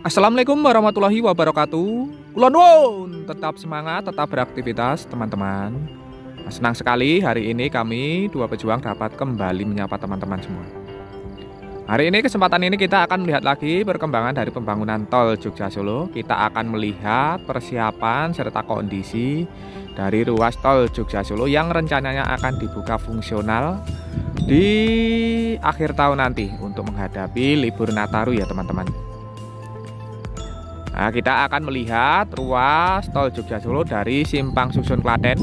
Assalamualaikum warahmatullahi wabarakatuh. Kula nuwun, tetap semangat, tetap beraktivitas teman-teman. Senang sekali hari ini kami dua pejuang dapat kembali menyapa teman-teman semua. Hari ini kesempatan ini kita akan melihat lagi perkembangan dari pembangunan tol Jogja Solo. Kita akan melihat persiapan serta kondisi dari ruas tol Jogja Solo yang rencananya akan dibuka fungsional di akhir tahun nanti untuk menghadapi libur Nataru ya teman-teman. Nah, kita akan melihat ruas tol Jogja Solo dari Simpang Susun Klaten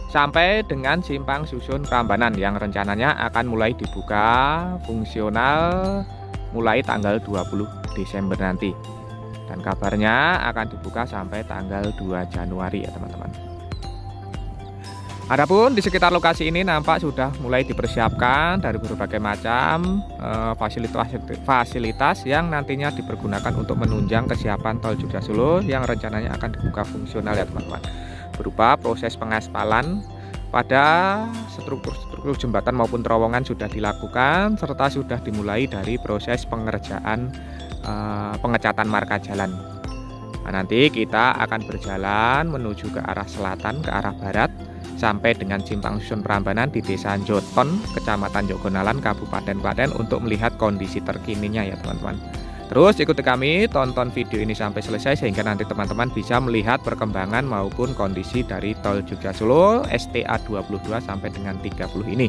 sampai dengan Simpang Susun Prambanan yang rencananya akan mulai dibuka fungsional mulai tanggal 20 Desember nanti. Dan kabarnya akan dibuka sampai tanggal 2 Januari ya teman-teman. Adapun di sekitar lokasi ini nampak sudah mulai dipersiapkan dari berbagai macam fasilitas yang nantinya dipergunakan untuk menunjang kesiapan tol Jogja Solo yang rencananya akan dibuka fungsional ya teman-teman. Berupa proses pengaspalan pada struktur jembatan maupun terowongan sudah dilakukan serta sudah dimulai dari proses pengerjaan pengecatan marka jalan. Nah, nanti kita akan berjalan menuju ke arah selatan, ke arah barat sampai dengan Simpang Susun Prambanan di Desa Joton, Kecamatan Jogonalan, Kabupaten Klaten untuk melihat kondisi terkininya ya teman-teman. Terus ikuti kami, tonton video ini sampai selesai sehingga nanti teman-teman bisa melihat perkembangan maupun kondisi dari tol Jogja Solo STA 22 sampai dengan 30 ini.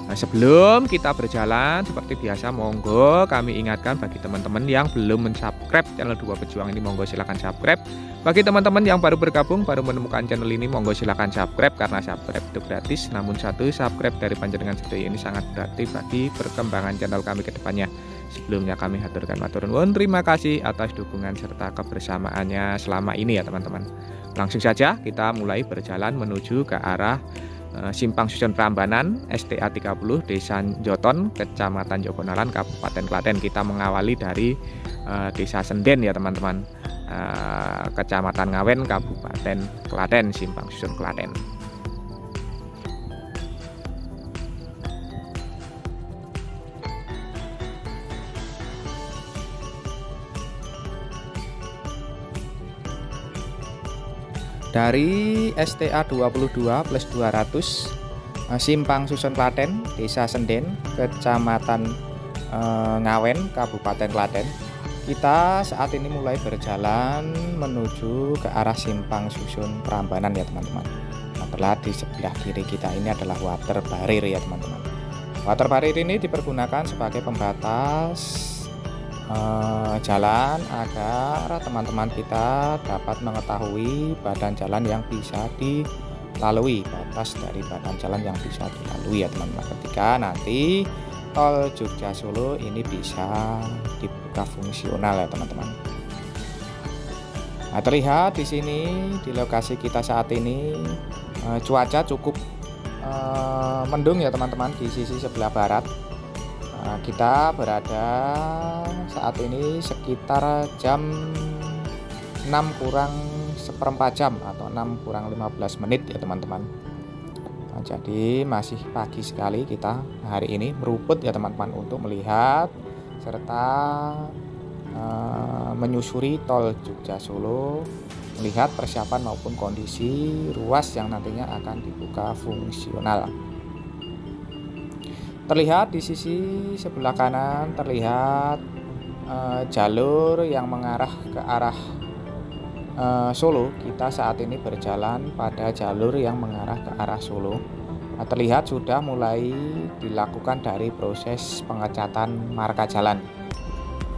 Nah, sebelum kita berjalan seperti biasa, monggo kami ingatkan bagi teman-teman yang belum mensubscribe channel Dua Pejuang ini, monggo silahkan subscribe. Bagi teman-teman yang baru bergabung, baru menemukan channel ini, monggo silahkan subscribe karena subscribe itu gratis. Namun satu subscribe dari panjenengan sedaya ini sangat berarti bagi perkembangan channel kami ke depannya. Sebelumnya kami haturkan matur nuwun, terima kasih atas dukungan serta kebersamaannya selama ini ya teman-teman. Langsung saja kita mulai berjalan menuju ke arah Simpang Susun Prambanan STA 30 Desa Joton, Kecamatan Jogonalan, Kabupaten Klaten. Kita mengawali dari Desa Senden ya teman-teman, Kecamatan Ngawen, Kabupaten Klaten, Simpang Susun Klaten. Dari STA 22 plus 200 Simpang Susun Klaten, Desa Senden, Kecamatan Ngawen, Kabupaten Klaten. Kita saat ini mulai berjalan menuju ke arah Simpang Susun Prambanan ya teman-teman. Nah, terlihat di sebelah kiri kita ini adalah water barrier ya teman-teman. Water barrier ini dipergunakan sebagai pembatas jalan agar teman-teman kita dapat mengetahui badan jalan yang bisa dilalui, batas dari badan jalan yang bisa dilalui ya teman-teman, ketika nanti tol Jogja Solo ini bisa dibuka fungsional ya teman-teman. Nah, terlihat di sini di lokasi kita saat ini cuaca cukup mendung ya teman-teman di sisi sebelah barat. Kita berada saat ini sekitar jam 6 kurang seperempat jam atau 6 kurang 15 menit ya teman-teman. Nah, jadi masih pagi sekali kita hari ini meruput ya teman-teman untuk melihat serta menyusuri tol Jogja Solo, melihat persiapan maupun kondisi ruas yang nantinya akan dibuka fungsional. Terlihat di sisi sebelah kanan terlihat jalur yang mengarah ke arah Solo. Kita saat ini berjalan pada jalur yang mengarah ke arah Solo. Nah, terlihat sudah mulai dilakukan dari proses pengecatan marka jalan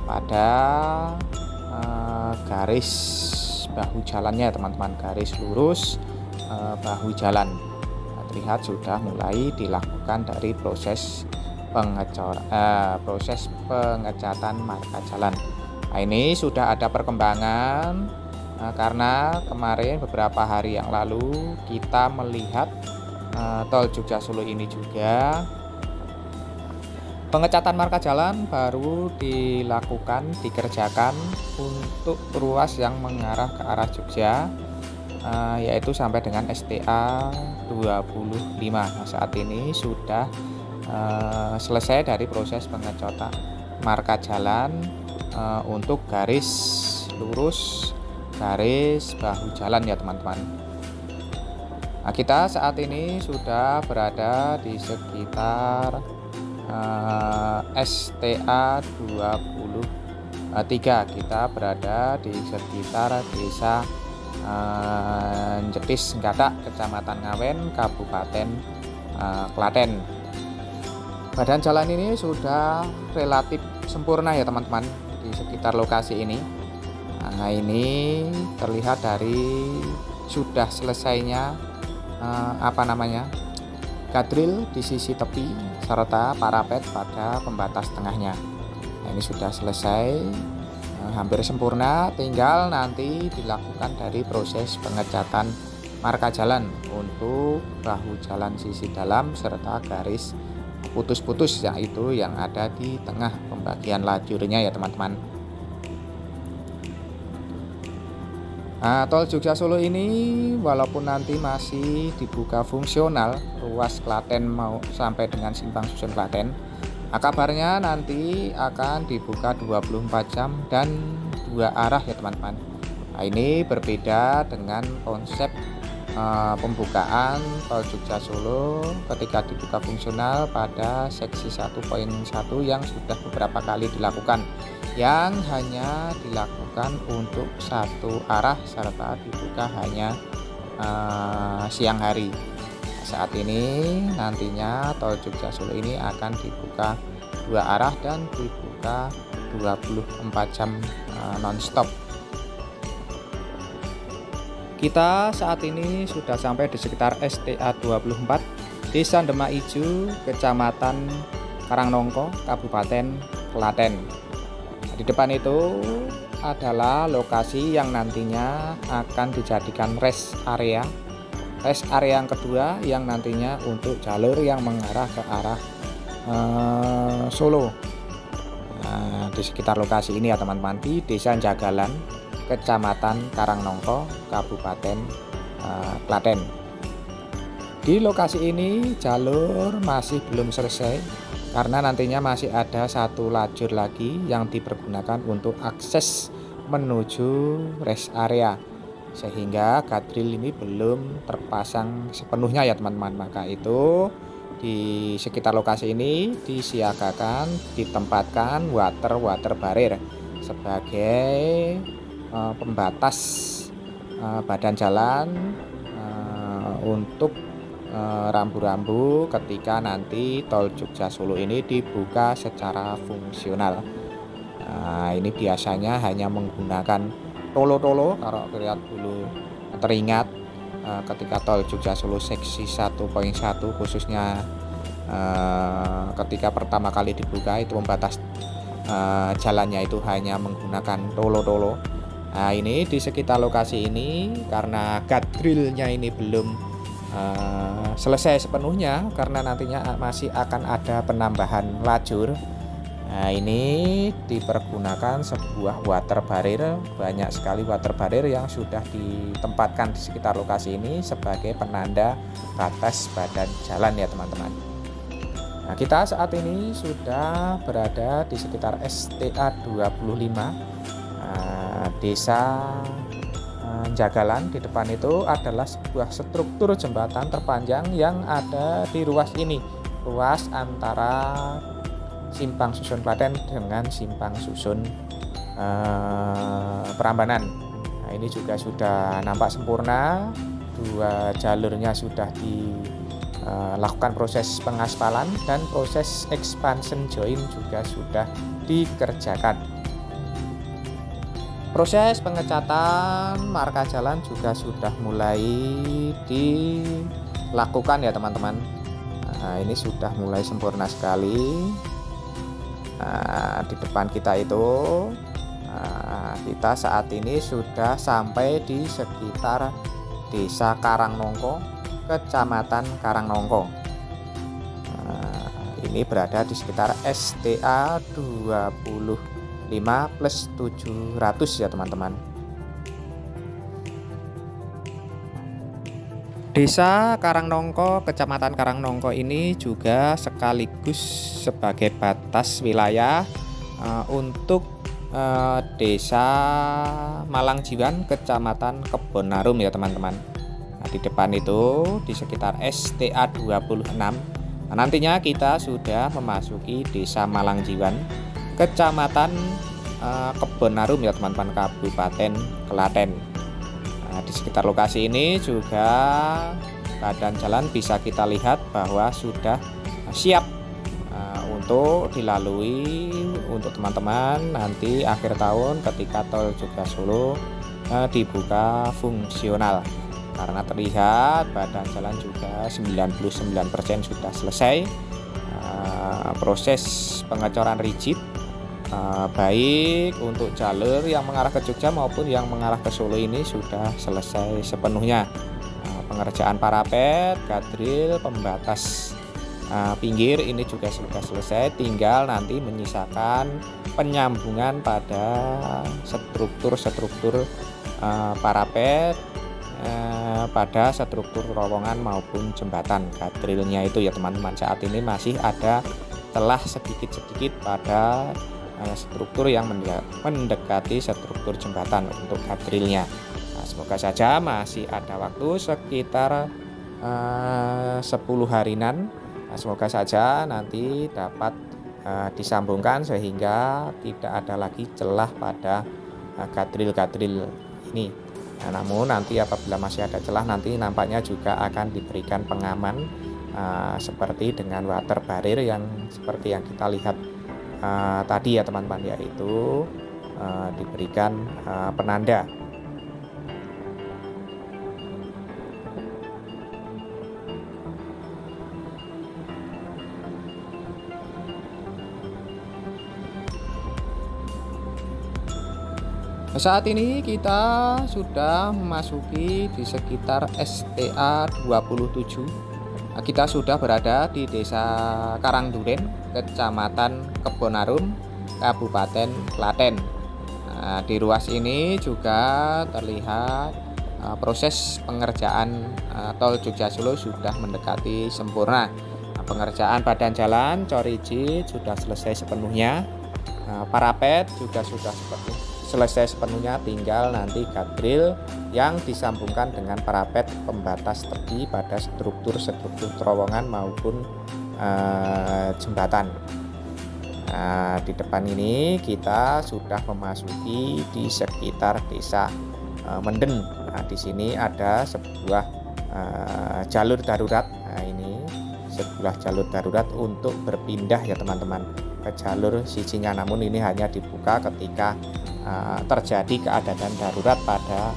pada garis bahu jalannya teman-teman, garis lurus bahu jalan. Terlihat sudah mulai dilakukan dari proses pengecatan marka jalan. Nah, ini sudah ada perkembangan karena kemarin beberapa hari yang lalu kita melihat tol Jogja Solo ini juga pengecatan marka jalan baru dikerjakan untuk ruas yang mengarah ke arah Jogja, yaitu sampai dengan STA 25. Nah, saat ini sudah selesai dari proses pengecatan marka jalan untuk garis lurus, garis bahu jalan ya teman-teman. Nah, kita saat ini sudah berada di sekitar STA 23. Kita berada di sekitar desa Jetis Nggadak, Kecamatan Ngawen, Kabupaten Klaten. Badan jalan ini sudah relatif sempurna ya teman-teman di sekitar lokasi ini. Nah, ini terlihat dari sudah selesainya gadril di sisi tepi serta parapet pada pembatas tengahnya. Nah, ini sudah selesai, hampir sempurna, tinggal nanti dilakukan dari proses pengecatan marka jalan untuk bahu jalan sisi dalam serta garis putus-putus, yaitu yang ada di tengah pembagian lajurnya ya teman-teman. Nah, tol Jogja Solo ini walaupun nanti masih dibuka fungsional ruas Klaten mau sampai dengan Simpang Susun Klaten, kabarnya nanti akan dibuka 24 jam dan 2 arah ya teman-teman. Nah, ini berbeda dengan konsep pembukaan tol Jogja Solo ketika dibuka fungsional pada seksi 1.1 yang sudah beberapa kali dilakukan, yang hanya dilakukan untuk satu arah serta dibuka hanya siang hari. Saat ini nantinya tol Jogja Solo ini akan dibuka 2 arah dan dibuka 24 jam non-stop. Kita saat ini sudah sampai di sekitar STA 24, Desa Demak Ijo, Kecamatan Karangnongko, Kabupaten Klaten. Di depan itu adalah lokasi yang nantinya akan dijadikan rest area. Rest area yang kedua yang nantinya untuk jalur yang mengarah ke arah Solo. Nah, di sekitar lokasi ini ya teman-teman, di Desa Jagalan, Kecamatan Karangnongko, Kabupaten Klaten. Di lokasi ini jalur masih belum selesai karena nantinya masih ada satu lajur lagi yang dipergunakan untuk akses menuju rest area, sehingga gadril ini belum terpasang sepenuhnya ya teman-teman. Maka itu di sekitar lokasi ini disiagakan, ditempatkan water barrier sebagai pembatas badan jalan untuk rambu-rambu ketika nanti tol Jogja Solo ini dibuka secara fungsional. Nah, ini biasanya hanya menggunakan tolo-tolo. Kalau lihat dulu teringat ketika tol Jogja Solo seksi 1.1 khususnya ketika pertama kali dibuka itu pembatas jalannya itu hanya menggunakan tolo-tolo. Nah, ini di sekitar lokasi ini karena gadrilnya ini belum selesai sepenuhnya karena nantinya masih akan ada penambahan lajur. Nah, ini dipergunakan sebuah water barrier, banyak sekali water barrier yang sudah ditempatkan di sekitar lokasi ini sebagai penanda batas badan jalan ya teman-teman. Nah, kita saat ini sudah berada di sekitar STA 25 Desa Jagalan. Di depan itu adalah sebuah struktur jembatan terpanjang yang ada di ruas ini, ruas antara Simpang Susun Klaten dengan Simpang Susun Prambanan. Nah, ini juga sudah nampak sempurna, 2 jalurnya sudah dilakukan proses pengaspalan dan proses expansion join juga sudah dikerjakan. Proses pengecatan marka jalan juga sudah mulai dilakukan ya teman-teman. Nah, ini sudah mulai sempurna sekali. Nah, di depan kita itu kita saat ini sudah sampai di sekitar Desa Karangnongko, Kecamatan Karangnongko. Nah, ini berada di sekitar STA 25 plus 700 ya teman-teman. Desa Karangnongko, Kecamatan Karangnongko ini juga sekaligus sebagai batas wilayah untuk Desa Malangjiwan, Kecamatan Kebonarum ya teman-teman. Nah, di depan itu di sekitar STA 26. Nah, nantinya kita sudah memasuki Desa Malangjiwan, Kecamatan Kebonarum ya teman-teman, Kabupaten Klaten. Nah, di sekitar lokasi ini juga keadaan jalan bisa kita lihat bahwa sudah siap untuk dilalui untuk teman-teman nanti akhir tahun ketika tol Jogja Solo dibuka fungsional, karena terlihat badan jalan juga 99% sudah selesai. Proses pengecoran rigid baik untuk jalur yang mengarah ke Jogja maupun yang mengarah ke Solo ini sudah selesai sepenuhnya. Pengerjaan parapet, guardrail, pembatas pinggir ini juga sudah selesai, tinggal nanti menyisakan penyambungan pada struktur parapet pada struktur terowongan maupun jembatan. Guardrailnya itu ya teman-teman, saat ini masih ada celah sedikit-sedikit pada struktur yang mendekati struktur jembatan untuk guardrailnya. Nah, semoga saja masih ada waktu sekitar 10 harian. Nah, semoga saja nanti dapat disambungkan sehingga tidak ada lagi celah pada guardrail ini. Nah, namun nanti apabila masih ada celah, nanti nampaknya juga akan diberikan pengaman seperti dengan water barrier yang seperti yang kita lihat tadi ya teman-teman, yaitu diberikan penanda. Saat ini kita sudah memasuki di sekitar STA 27. Kita sudah berada di Desa Karangduren, Kecamatan Kebonarum, Kabupaten Klaten. Nah, di ruas ini juga terlihat proses pengerjaan tol Jogja Solo sudah mendekati sempurna. Nah, pengerjaan badan jalan cor rigid sudah selesai sepenuhnya. Parapet juga sudah selesai sepenuhnya, tinggal nanti guardrail yang disambungkan dengan parapet pembatas tepi pada struktur terowongan maupun jembatan. Nah, di depan ini kita sudah memasuki di sekitar Desa Menden. Nah, di sini ada sebuah jalur darurat. Nah, ini sebuah jalur darurat untuk berpindah ya teman-teman ke jalur sijinya, namun ini hanya dibuka ketika terjadi keadaan darurat pada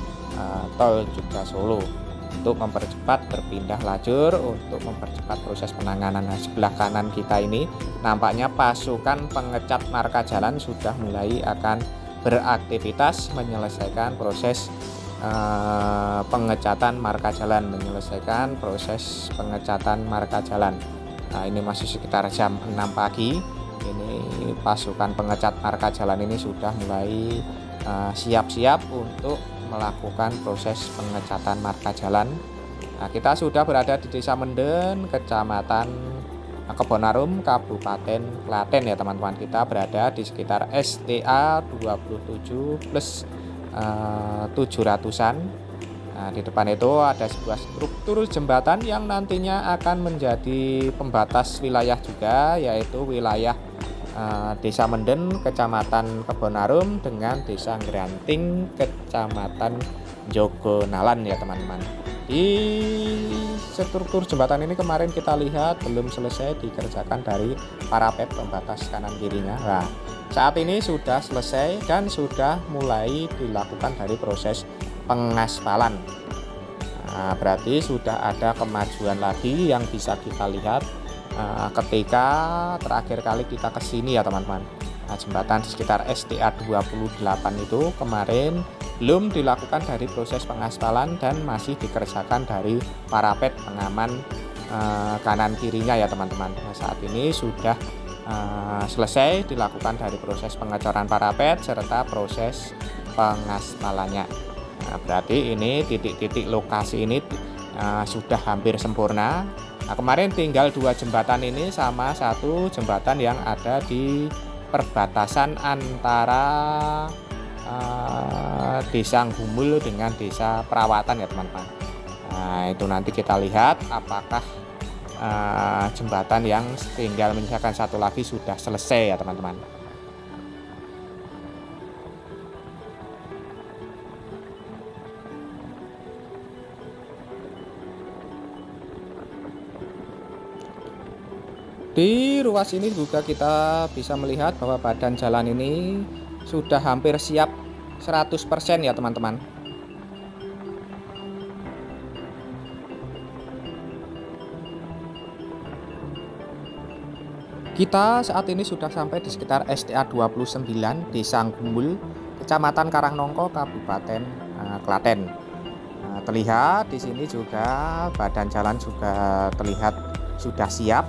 tol Jogja Solo untuk mempercepat berpindah lajur, untuk mempercepat proses penanganan. Nah, sebelah kanan kita ini nampaknya pasukan pengecat marka jalan sudah mulai akan beraktivitas menyelesaikan proses pengecatan marka jalan, Nah, ini masih sekitar jam 6 pagi. Ini pasukan pengecat marka jalan ini sudah mulai siap-siap untuk melakukan proses pengecatan marka jalan. Nah, kita sudah berada di Desa Menden, Kecamatan Kebonarum, Kabupaten Klaten ya teman-teman. Kita berada di sekitar STA 27 plus 700-an. Nah, di depan itu ada sebuah struktur jembatan yang nantinya akan menjadi pembatas wilayah juga, yaitu wilayah Desa Menden, Kecamatan Kebonarum dengan Desa Ngranting, Kecamatan Jogonalan ya teman-teman. Di struktur jembatan ini kemarin kita lihat belum selesai dikerjakan dari parapet pembatas kanan kirinya. Nah, saat ini sudah selesai dan sudah mulai dilakukan dari proses pengaspalan. Nah, berarti sudah ada kemajuan lagi yang bisa kita lihat ketika terakhir kali kita ke sini ya teman-teman. Nah, jembatan di sekitar STA 28 itu kemarin belum dilakukan dari proses pengaspalan dan masih dikerjakan dari parapet pengaman kanan kirinya ya teman-teman. Nah, saat ini sudah selesai dilakukan dari proses pengecoran parapet serta proses pengaspalannya. Nah, berarti ini titik-titik lokasi ini sudah hampir sempurna. Nah, kemarin tinggal 2 jembatan ini sama 1 jembatan yang ada di perbatasan antara Desa Gumul dengan Desa Perawatan ya teman-teman. Nah, itu nanti kita lihat apakah jembatan yang tinggal menyisakan satu lagi sudah selesai ya teman-teman. Di ruas ini juga kita bisa melihat bahwa badan jalan ini sudah hampir siap 100% ya teman-teman. Kita saat ini sudah sampai di sekitar STA 29 Desa Gumul, Kecamatan Karangnongko, Kabupaten Klaten. Terlihat di sini juga badan jalan juga terlihat sudah siap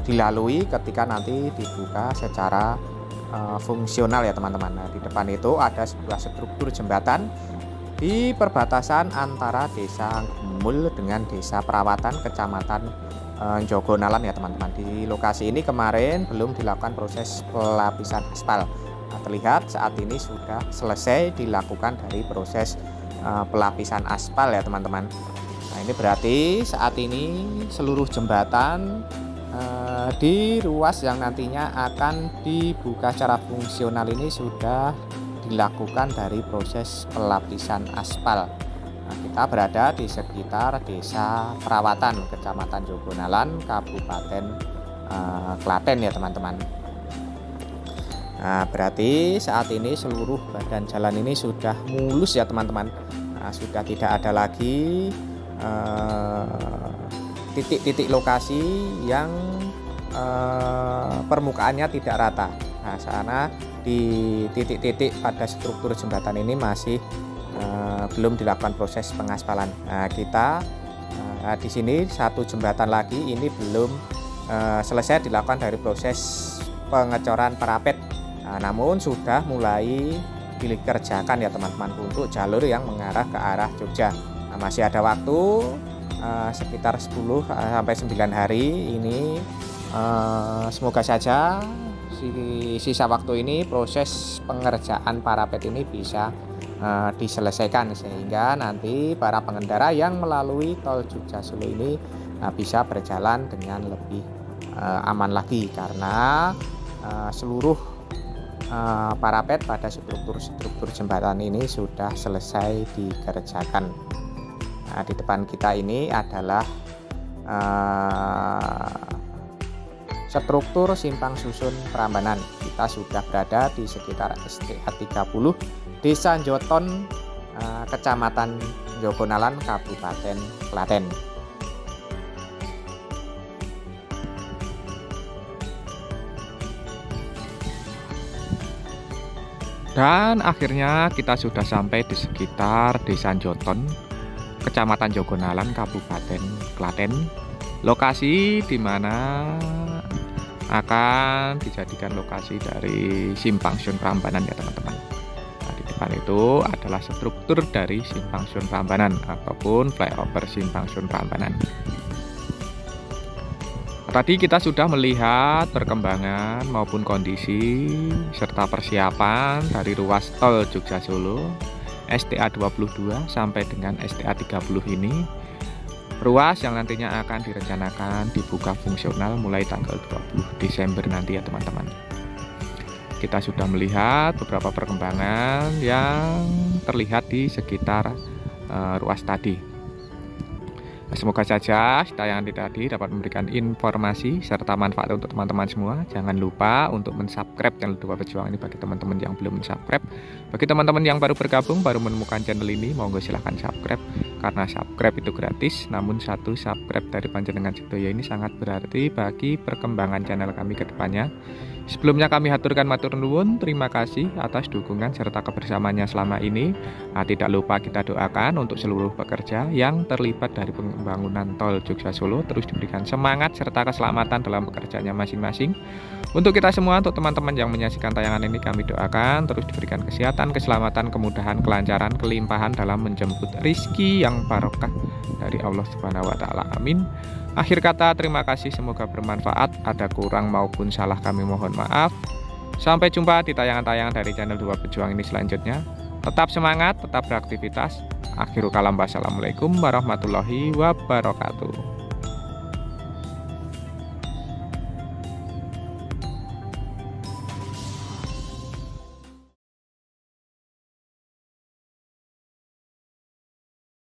dilalui ketika nanti dibuka secara fungsional ya teman-teman. Nah, di depan itu ada sebuah struktur jembatan di perbatasan antara Desa Gumul dengan Desa Perawatan Kecamatan Jogonalan ya teman-teman. Di lokasi ini kemarin belum dilakukan proses pelapisan aspal. Nah, terlihat saat ini sudah selesai dilakukan dari proses pelapisan aspal ya teman-teman. Nah, ini berarti saat ini seluruh jembatan di ruas yang nantinya akan dibuka secara fungsional ini sudah dilakukan dari proses pelapisan aspal. Nah, kita berada di sekitar Desa Perawatan, Kecamatan Jogonalan, Kabupaten Klaten ya teman-teman. Nah, berarti saat ini seluruh badan jalan ini sudah mulus ya teman-teman. Nah, sudah tidak ada lagi titik-titik lokasi yang permukaannya tidak rata. Nah, sana di titik-titik pada struktur jembatan ini masih belum dilakukan proses pengaspalan. Nah, kita di sini satu jembatan lagi ini belum selesai dilakukan dari proses pengecoran parapet. Nah, namun sudah mulai dikerjakan ya teman-teman untuk jalur yang mengarah ke arah Jogja. Nah, masih ada waktu sekitar 10 sampai 9 hari ini. Semoga saja sisa waktu ini proses pengerjaan parapet ini bisa diselesaikan sehingga nanti para pengendara yang melalui tol Jogja Solo ini bisa berjalan dengan lebih aman lagi karena seluruh parapet pada struktur jembatan ini sudah selesai dikerjakan. Nah, di depan kita ini adalah struktur simpang susun Prambanan. Kita sudah berada di sekitar STA 30 Desa Joton, Kecamatan Jogonalan, Kabupaten Klaten. Dan akhirnya kita sudah sampai di sekitar Desa Joton, Kecamatan Jogonalan, Kabupaten Klaten, lokasi di mana akan dijadikan lokasi dari simpang susun Prambanan ya teman-teman. Nah, di depan itu adalah struktur dari simpang susun Prambanan ataupun flyover simpang susun Prambanan. Tadi kita sudah melihat perkembangan maupun kondisi serta persiapan dari ruas tol Jogja Solo STA 22 sampai dengan STA 30 ini, ruas yang nantinya akan direncanakan dibuka fungsional mulai tanggal 20 Desember nanti ya teman-teman. Kita sudah melihat beberapa perkembangan yang terlihat di sekitar ruas tadi. Semoga saja tayangan tadi dapat memberikan informasi serta manfaat untuk teman-teman semua. Jangan lupa untuk mensubscribe channel Dewa Pejuang ini bagi teman-teman yang belum mensubscribe. Bagi teman-teman yang baru bergabung, baru menemukan channel ini, monggo silahkan subscribe. Karena subscribe itu gratis, namun satu subscribe dari Panjenengan Sedaya ini sangat berarti bagi perkembangan channel kami ke depannya. Sebelumnya kami haturkan matur nuwun, terima kasih atas dukungan serta kebersamaannya selama ini. Nah, tidak lupa kita doakan untuk seluruh pekerja yang terlibat dari pembangunan tol Jogja Solo terus diberikan semangat serta keselamatan dalam pekerjaannya masing-masing. Untuk kita semua, untuk teman-teman yang menyaksikan tayangan ini, kami doakan terus diberikan kesehatan, keselamatan, kemudahan, kelancaran, kelimpahan dalam menjemput rizki yang barokah dari Allah Subhanahu wa Ta'ala. Amin. Akhir kata, terima kasih, semoga bermanfaat. Ada kurang maupun salah kami mohon maaf. Sampai jumpa di tayangan-tayangan dari channel Dua Pejuang ini selanjutnya. Tetap semangat, tetap beraktivitas. Akhirul kalam, wassalamualaikum warahmatullahi wabarakatuh.